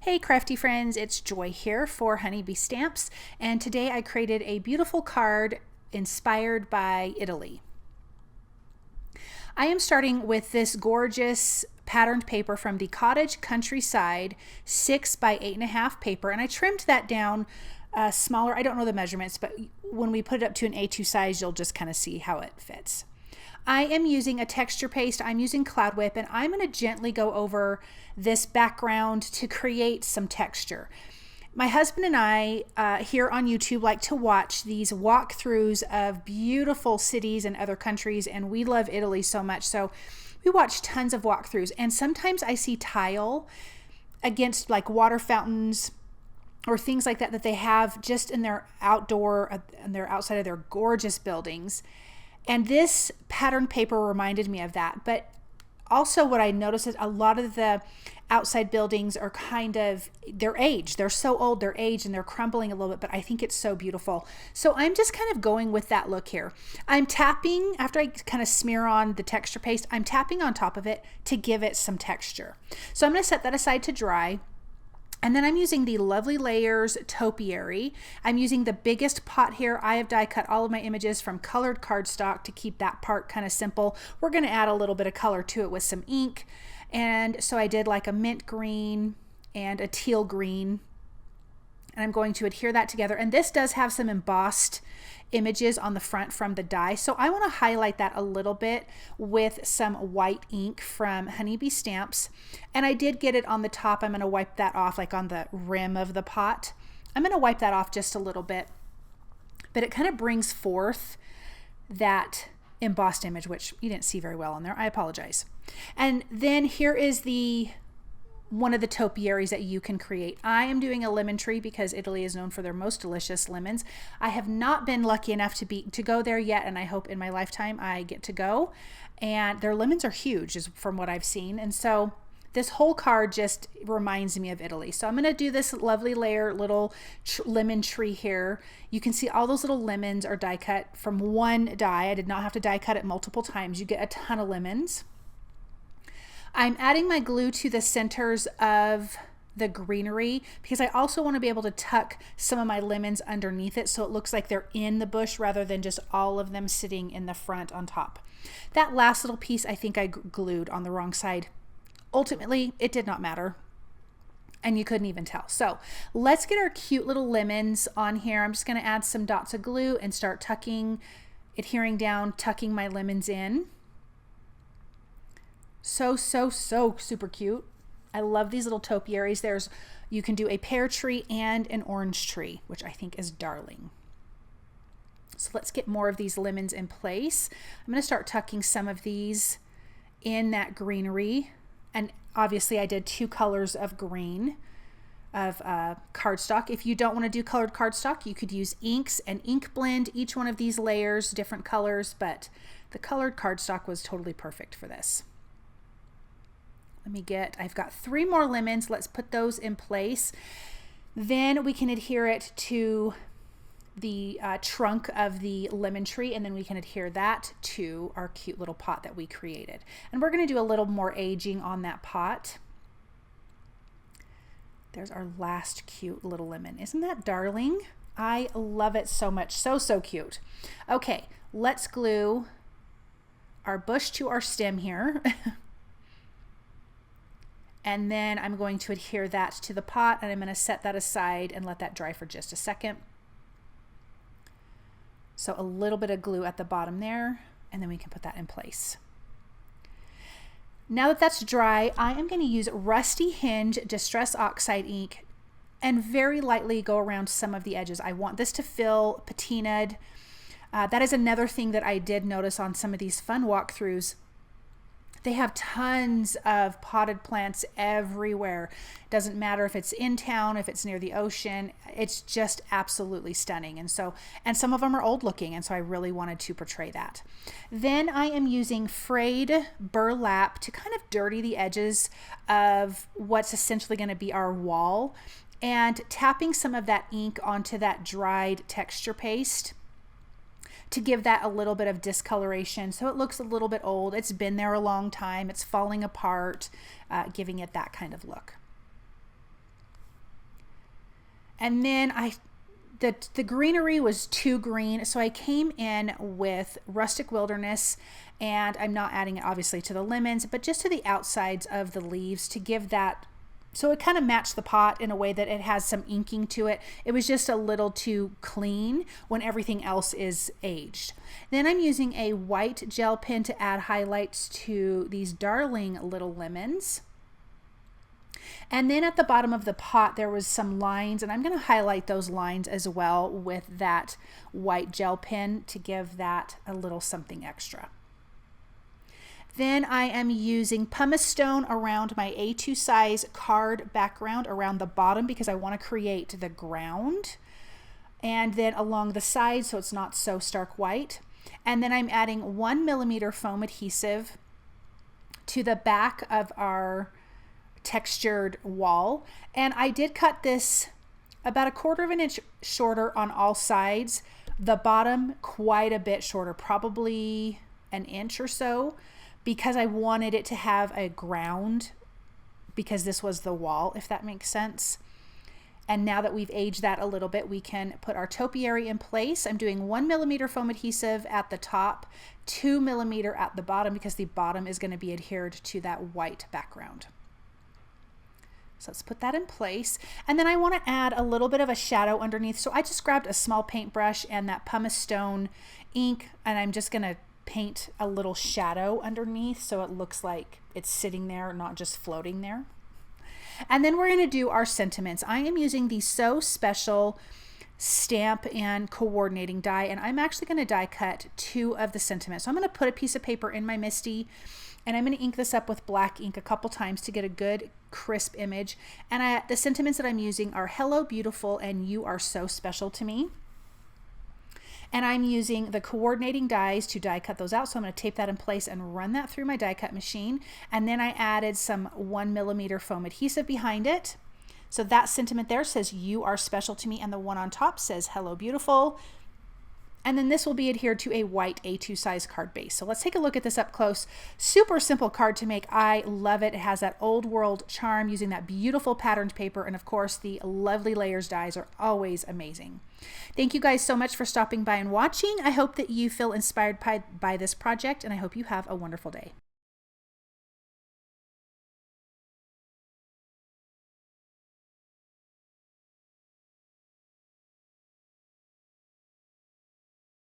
Hey crafty friends, it's Joy here for Honeybee Stamps, and today I created a beautiful card inspired by Italy. I am starting with this gorgeous patterned paper from the Cottage Countryside 6 by 8.5 paper, and I trimmed that down smaller. I don't know the measurements, but when we put it up to an A2 size, you'll just kind of see how it fits. I am using a texture paste. I'm using Cloud Whip, and I'm going to gently go over this background to create some texture. My husband and I here on YouTube like to watch these walkthroughs of beautiful cities and other countries, and we love Italy so much. So we watch tons of walkthroughs, and sometimes I see tile against like water fountains or things like that that they have just in their outdoor, and they're outside of their gorgeous buildings. And this pattern paper reminded me of that. But also what I noticed is a lot of the outside buildings are kind of, they're aged. They're so old, they're aged, and they're crumbling a little bit, but I think it's so beautiful. So I'm just kind of going with that look here. I'm tapping, after I kind of smear on the texture paste, I'm tapping on top of it to give it some texture. So I'm going to set that aside to dry. And then I'm using the Lovely Layers Topiary. I'm using the biggest pot here. I have die cut all of my images from colored cardstock to keep that part kind of simple. We're going to add a little bit of color to it with some ink. And so I did like a mint green and a teal green. And I'm going to adhere that together. And this does have some embossed images on the front from the die. So I want to highlight that a little bit with some white ink from Honeybee Stamps. And I did get it on the top. I'm going to wipe that off, like on the rim of the pot. I'm going to wipe that off just a little bit. But it kind of brings forth that embossed image, which you didn't see very well on there. I apologize. And then here is one of the topiaries that you can create. I am doing a lemon tree because Italy is known for their most delicious lemons. I have not been lucky enough to go there yet, and I hope in my lifetime I get to go. And their lemons are huge, is from what I've seen. And so this whole card just reminds me of Italy. So I'm going to do this lovely layer little lemon tree here. You can see all those little lemons are die cut from one die. I did not have to die cut it multiple times. You get a ton of lemons. I'm adding my glue to the centers of the greenery because I also want to be able to tuck some of my lemons underneath it so it looks like they're in the bush rather than just all of them sitting in the front on top. That last little piece I think I glued on the wrong side. Ultimately, it did not matter, and you couldn't even tell. So let's get our cute little lemons on here. I'm just going to add some dots of glue and start adhering down, tucking my lemons in. So super cute. I love these little topiaries. You can do a pear tree and an orange tree, which I think is darling. So let's get more of these lemons in place. I'm going to start tucking some of these in that greenery. And obviously I did 2 colors of green of cardstock. If you don't want to do colored cardstock, you could use inks and ink blend each one of these layers, different colors, but the colored cardstock was totally perfect for this. I've got 3 more lemons. Let's put those in place. Then we can adhere it to the trunk of the lemon tree, and then we can adhere that to our cute little pot that we created. And we're going to do a little more aging on that pot. There's our last cute little lemon. Isn't that darling? I love it so much. So cute. Okay, let's glue our bush to our stem here. And then I'm going to adhere that to the pot, and I'm going to set that aside and let that dry for just a second. So a little bit of glue at the bottom there, and then we can put that in place. Now that that's dry, I am going to use Rusty Hinge Distress Oxide ink and very lightly go around some of the edges. I want this to feel patinaed. That is another thing that I did notice on some of these fun walkthroughs. They have tons of potted plants everywhere. Doesn't matter if it's in town, if it's near the ocean, it's just absolutely stunning. And some of them are old looking, and so I really wanted to portray that. Then I am using Frayed Burlap to kind of dirty the edges of what's essentially going to be our wall, and tapping some of that ink onto that dried texture paste to give that a little bit of discoloration so it looks a little bit old. It's been there a long time, it's falling apart, giving it that kind of look. And then the greenery was too green, so I came in with Rustic Wilderness, and I'm not adding it obviously to the lemons, but just to the outsides of the leaves to give that, so it kind of matched the pot in a way that it has some inking to it. It was just a little too clean when everything else is aged. Then I'm using a white gel pen to add highlights to these darling little lemons. And then at the bottom of the pot, there was some lines, and I'm going to highlight those lines as well with that white gel pen to give that a little something extra. Then I am using pumice stone around my A2 size card background around the bottom because I want to create the ground, and then along the sides so it's not so stark white. And then I'm adding 1mm foam adhesive to the back of our textured wall, and I did cut this about 1/4 of an inch shorter on all sides, the bottom quite a bit shorter, probably an inch or so, because I wanted it to have a ground, because this was the wall, if that makes sense. And now that we've aged that a little bit, we can put our topiary in place. I'm doing 1mm foam adhesive at the top, 2mm at the bottom, because the bottom is going to be adhered to that white background. So let's put that in place. And then I want to add a little bit of a shadow underneath. So I just grabbed a small paintbrush and that pumice stone ink, and I'm just going to paint a little shadow underneath so it looks like it's sitting there, not just floating there. And then we're going to do our sentiments. I am using the So Special stamp and coordinating die, and I'm actually going to die cut 2 of the sentiments. So I'm going to put a piece of paper in my MISTI, and I'm going to ink this up with black ink a couple times to get a good crisp image. And the sentiments that I'm using are Hello Beautiful and You Are So Special to Me. And I'm using the coordinating dies to die cut those out. So I'm going to tape that in place and run that through my die cut machine. And then I added some 1mm foam adhesive behind it. So that sentiment there says You Are Special to Me, and the one on top says Hello Beautiful. And then this will be adhered to a white A2 size card base. So let's take a look at this up close. Super simple card to make. I love it. It has that old world charm using that beautiful patterned paper. And of course, the lovely layers dies are always amazing. Thank you guys so much for stopping by and watching. I hope that you feel inspired by this project, and I hope you have a wonderful day.